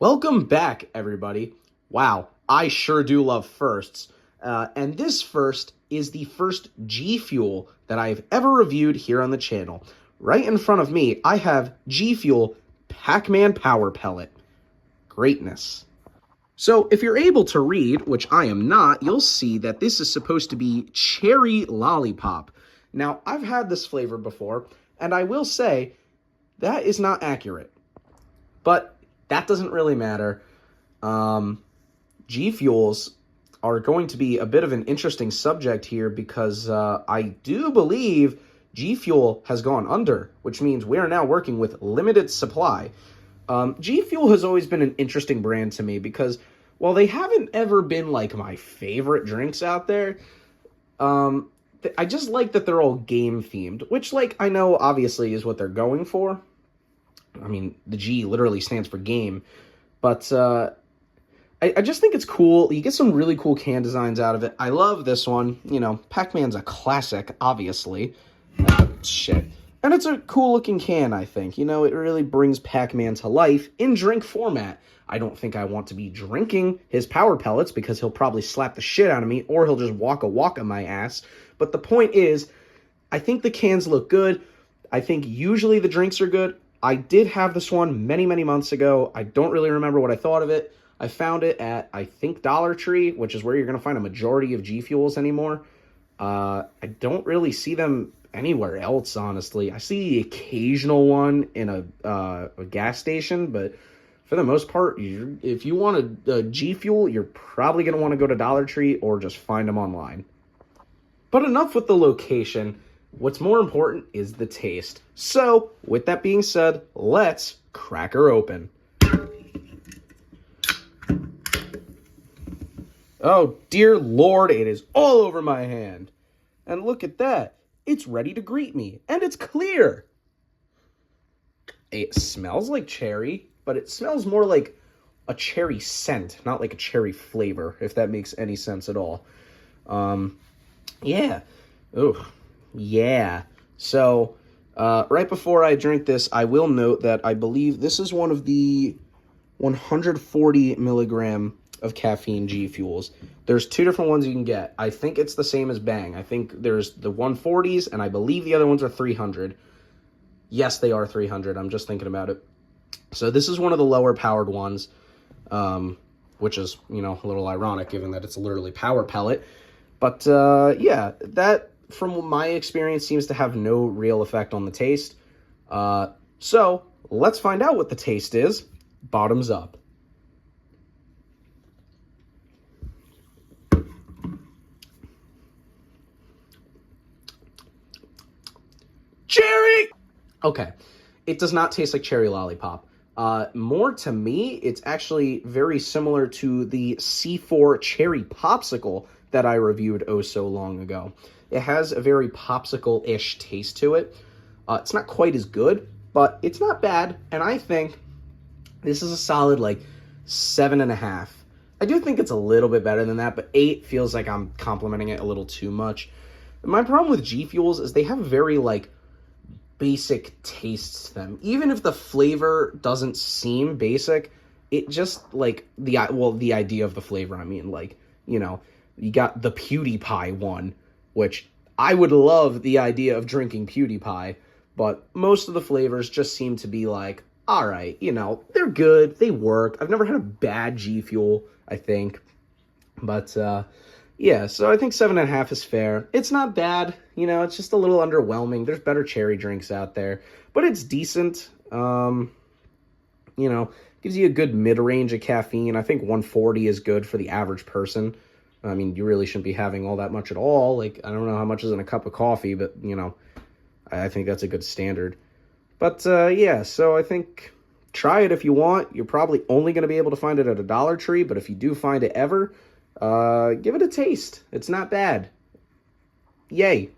Welcome back, everybody. Wow, I sure do love firsts. And this first is the first GFuel that I've ever reviewed here on the channel. Right in front of me, I have GFuel Pac-Man Power Pellet. Greatness. So if you're able to read, which I am not, you'll see that this is supposed to be cherry lollipop. Now, I've had this flavor before, and I will say that is not accurate. But that doesn't really matter. GFuels are going to be a bit of an interesting subject here because I do believe GFuel has gone under, which means we are now working with limited supply. GFuel has always been an interesting brand to me because while they haven't ever been like my favorite drinks out there, I just like that they're all game themed, which like I know obviously is what they're going for. I mean, the G literally stands for game, but I just think it's cool. You get some really cool can designs out of it. I love this one. You know, Pac-Man's a classic, obviously. Shit. And it's a cool-looking can, I think. You know, it really brings Pac-Man to life in drink format. I don't think I want to be drinking his power pellets because he'll probably slap the shit out of me or he'll just walk my ass. But the point is, I think the cans look good. I think usually the drinks are good. I did have this one many, many months ago. I don't really remember what I thought of it. I found it at, I think, Dollar Tree, which is where you're going to find a majority of GFuels anymore. I don't really see them anywhere else, honestly. I see the occasional one in a gas station, but for the most part, if you want a GFuel, you're probably going to want to go to Dollar Tree or just find them online. But enough with the location. What's more important is the taste. So, with that being said, let's crack her open. Oh, dear Lord, it is all over my hand. And look at that. It's ready to greet me, and it's clear. It smells like cherry, but it smells more like a cherry scent, not like a cherry flavor, if that makes any sense at all. Yeah. Ooh. Yeah. So, right before I drink this, I will note that I believe this is one of the 140 milligram of caffeine GFuels. There's two different ones you can get. I think it's the same as Bang. I think there's the 140s, and I believe the other ones are 300. Yes, they are 300. I'm just thinking about it. So this is one of the lower powered ones, which is, you know, a little ironic given that it's literally power pellet. But, yeah, that, from my experience, seems to have no real effect on the taste. So, let's find out what the taste is. Bottoms up. Cherry! Okay, it does not taste like cherry lollipop. More to me, it's actually very similar to the C4 cherry popsicle that I reviewed oh so long ago. It has a very popsicle-ish taste to it. It's not quite as good, but it's not bad, and I think this is a solid, like, 7.5. I do think it's a little bit better than that, but 8 feels like I'm complimenting it a little too much. My problem with GFuels is they have very, like, basic tastes to them. Even if the flavor doesn't seem basic, it just, like, the idea of the flavor, I mean, like, you know, you got the PewDiePie one, which I would love the idea of drinking PewDiePie, but most of the flavors just seem to be like, all right, you know, they're good, they work. I've never had a bad GFuel, I think, but, yeah, so I think 7.5 is fair. It's not bad, you know, it's just a little underwhelming. There's better cherry drinks out there, but it's decent. You know, gives you a good mid-range of caffeine. I think 140 is good for the average person. I mean, you really shouldn't be having all that much at all. Like, I don't know how much is in a cup of coffee, but, you know, I think that's a good standard. But, yeah, so I think try it if you want. You're probably only going to be able to find it at a Dollar Tree, but if you do find it ever, give it a taste. It's not bad. Yay.